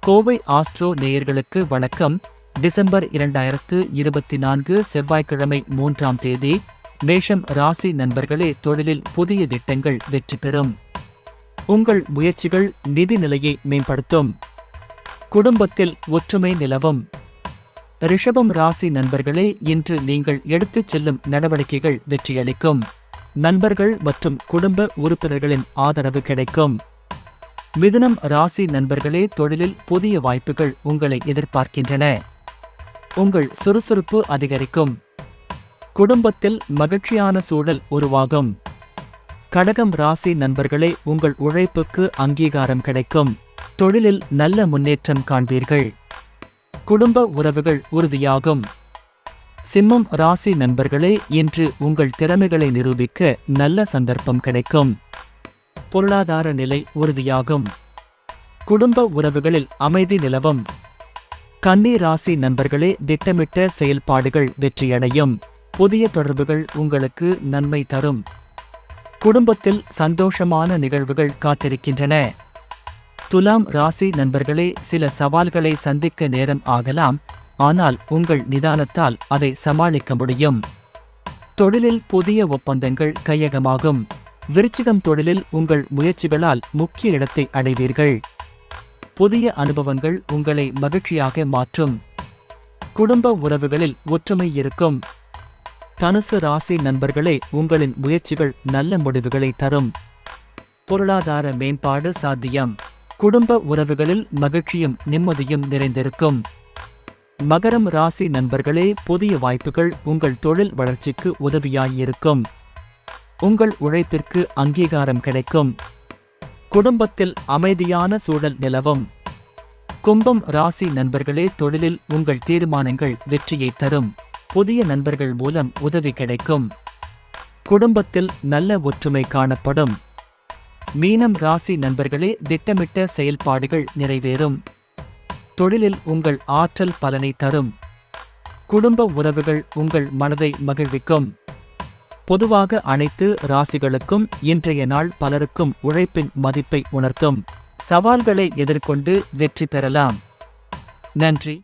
Kovai astro நேயர்களுக்கு வணக்கம். December 2024 செவ்வாய்க்கிழமை 3ஆம் தேதி. மேஷம் ராசி நண்பர்களே, தொழிலில் புதிய திட்டங்கள் வெற்றி பெறும். உங்கள் முயற்சிகள் நிதி நிலையை மேம்படுத்தும். குடும்பத்தில் ஒற்றுமை நிலவும். ரிஷபம் ராசி நண்பர்களே, இன்று நீங்கள் எடுத்துச் செல்லும் நடவடிக்கைகள் வெற்றியளிக்கும். நண்பர்கள் மற்றும் குடும்ப உறுப்பினர்களின் ஆதரவு கிடைக்கும். மிதுனம் ராசி நண்பர்களே, தொழிலில் புதிய வாய்ப்புகள் உங்களை எதிர்பார்க்கின்றன. உங்கள் சுறுசுறுப்பு அதிகரிக்கும். குடும்பத்தில் மகிழ்ச்சியான சூழல் உருவாகும். கடகம் ராசி நண்பர்களே, உங்கள் உழைப்புக்கு அங்கீகாரம் கிடைக்கும். தொழிலில் நல்ல முன்னேற்றம் காண்பீர்கள். குடும்ப உறவுகள் உறுதியாகும். சிம்மம் ராசி நண்பர்களே, இன்று உங்கள் திறமைகளை நிரூபிக்க நல்ல சந்தர்ப்பம் கிடைக்கும். பொருளாதார நிலை உறுதியாகும். குடும்ப உறவுகளில் அமைதி நிலவும். கன்னி ராசி நண்பர்களே, திட்டமிட்ட செயல்பாடுகள் வெற்றியடையும். புதிய தொடர்புகள் உங்களுக்கு நன்மை தரும். குடும்பத்தில் சந்தோஷமான நிகழ்வுகள் காத்திருக்கின்றன. துலாம் ராசி நண்பர்களே, சில சவால்களை சந்திக்க நேரம் ஆகலாம், ஆனால் உங்கள் நிதானத்தால் அதை சமாளிக்க முடியும். தொழிலில் புதிய ஒப்பந்தங்கள் கையகமாகும். விருச்சிகம் தொழிலில் உங்கள் முயற்சிகளால் முக்கிய இடத்தை அடைவீர்கள். புதிய அனுபவங்கள் உங்களை மகிழ்ச்சியாக மாற்றும். குடும்ப உறவுகளில் ஒற்றுமை இருக்கும். தனுசு ராசி நண்பர்களே, உங்களின் முயற்சிகள் நல்ல முடிவுகளை தரும். பொருளாதார மேம்பாடு சாத்தியம். குடும்ப உறவுகளில் மகிழ்ச்சியும் நிம்மதியும் நிறைந்திருக்கும். மகரம் ராசி நண்பர்களே, புதிய வாய்ப்புகள் உங்கள் தொழில் வளர்ச்சிக்கு உதவியாயிருக்கும். உங்கள் உழைப்பிற்கு அங்கீகாரம் கிடைக்கும். குடும்பத்தில் அமைதியான சூழல் நிலவும். கும்பம் ராசி நண்பர்களே, தொழிலில் உங்கள் தீர்மானங்கள் வெற்றியை தரும். புதிய நண்பர்கள் மூலம் உதவி கிடைக்கும். குடும்பத்தில் நல்ல ஒற்றுமை காணப்படும். மீனம் ராசி நண்பர்களே, திட்டமிட்ட செயல்பாடுகள் நிறைவேறும். தொழிலில் உங்கள் ஆற்றல் பலனை தரும். குடும்ப உறவுகள் உங்கள் மனதை மகிழ்விக்கும். பொதுவாக அனைத்து ராசிகளுக்கும் இன்றைய நாள் பலருக்கும் உழைப்பின் மதிப்பை உணர்த்தும். சவால்களை எதிர்கொண்டு வெற்றி பெறலாம். நன்றி.